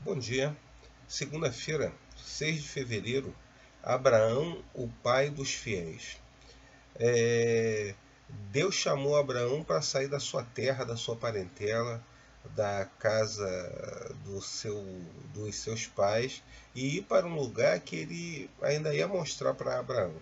Bom dia. Segunda-feira, 6 de fevereiro, Abraão, o pai dos fiéis. Deus chamou Abraão para sair da sua terra, da sua parentela, da casa dos seus pais e ir para um lugar que ele ainda ia mostrar para Abraão.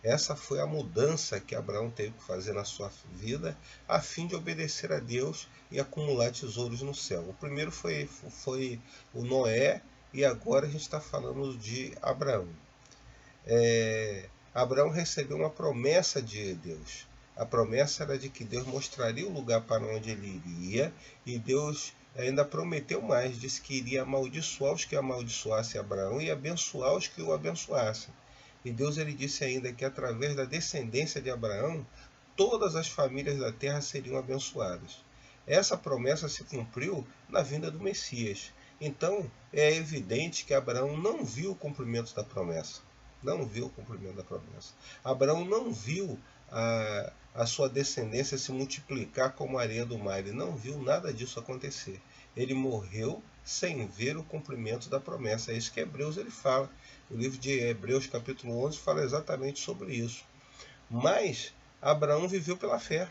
Essa foi a mudança que Abraão teve que fazer na sua vida a fim de obedecer a Deus e acumular tesouros no céu. O primeiro foi o Noé e agora a gente está falando de Abraão. Abraão recebeu uma promessa de Deus. A promessa era de que Deus mostraria o lugar para onde ele iria e Deus ainda prometeu mais, disse que iria amaldiçoar os que amaldiçoassem Abraão e abençoar os que o abençoassem. E Deus ele disse ainda que através da descendência de Abraão, todas as famílias da terra seriam abençoadas. Essa promessa se cumpriu na vinda do Messias. Então, é evidente que Abraão não viu o cumprimento da promessa. Não viu o cumprimento da promessa. Abraão não viu a sua descendência se multiplicar como a areia do mar. Ele não viu nada disso acontecer. Ele morreu sem ver o cumprimento da promessa. É isso que Hebreus ele fala. O livro de Hebreus, capítulo 11, fala exatamente sobre isso. Mas Abraão viveu pela fé.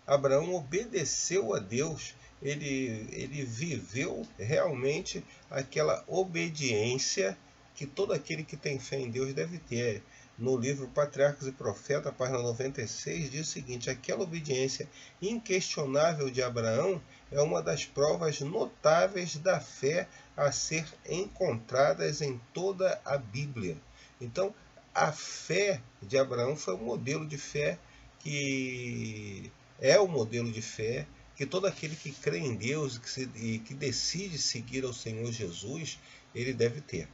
Abraão obedeceu a Deus. Ele viveu realmente aquela obediência que todo aquele que tem fé em Deus deve ter. No livro Patriarcas e Profetas, página 96, diz o seguinte: aquela obediência inquestionável de Abraão é uma das provas notáveis da fé a ser encontradas em toda a Bíblia. Então, a fé de Abraão foi um modelo de fé que é o modelo de fé que todo aquele que crê em Deus e que decide seguir ao Senhor Jesus, ele deve ter.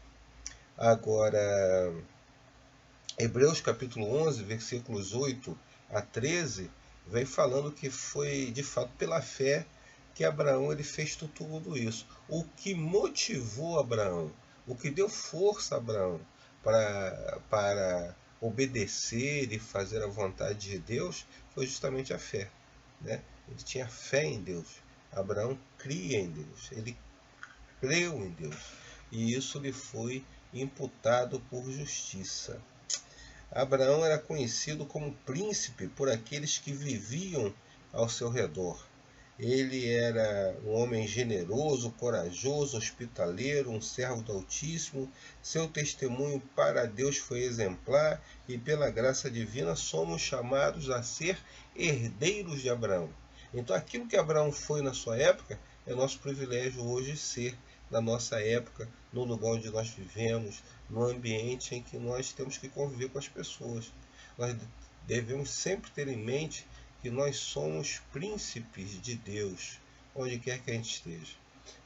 Agora, Hebreus capítulo 11, versículos 8 a 13, vem falando que foi de fato pela fé que Abraão ele fez tudo isso. O que motivou Abraão, o que deu força a Abraão para obedecer e fazer a vontade de Deus foi justamente a fé. Né? Ele tinha fé em Deus. Abraão cria em Deus. Ele creu em Deus. E isso lhe foi imputado por justiça. Abraão era conhecido como príncipe por aqueles que viviam ao seu redor. Ele era um homem generoso, corajoso, hospitaleiro, um servo do Altíssimo. Seu testemunho para Deus foi exemplar e pela graça divina somos chamados a ser herdeiros de Abraão. Então aquilo que Abraão foi na sua época é nosso privilégio hoje ser na nossa época, no lugar onde nós vivemos, no ambiente em que nós temos que conviver com as pessoas. Nós devemos sempre ter em mente que nós somos príncipes de Deus, onde quer que a gente esteja.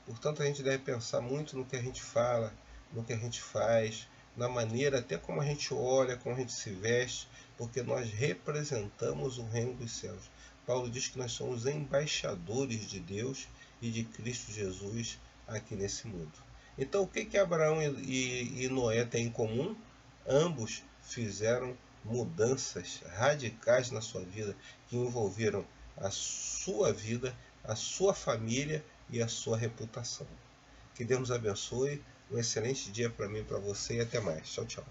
Portanto, a gente deve pensar muito no que a gente fala, no que a gente faz, na maneira até como a gente olha, como a gente se veste, porque nós representamos o reino dos céus. Paulo diz que nós somos embaixadores de Deus e de Cristo Jesus aqui nesse mundo. Então, o que Abraão e Noé têm em comum? Ambos fizeram mudanças radicais na sua vida que envolveram a sua vida, a sua família e a sua reputação. Que Deus nos abençoe. Um excelente dia para mim e para você e até mais. Tchau, tchau.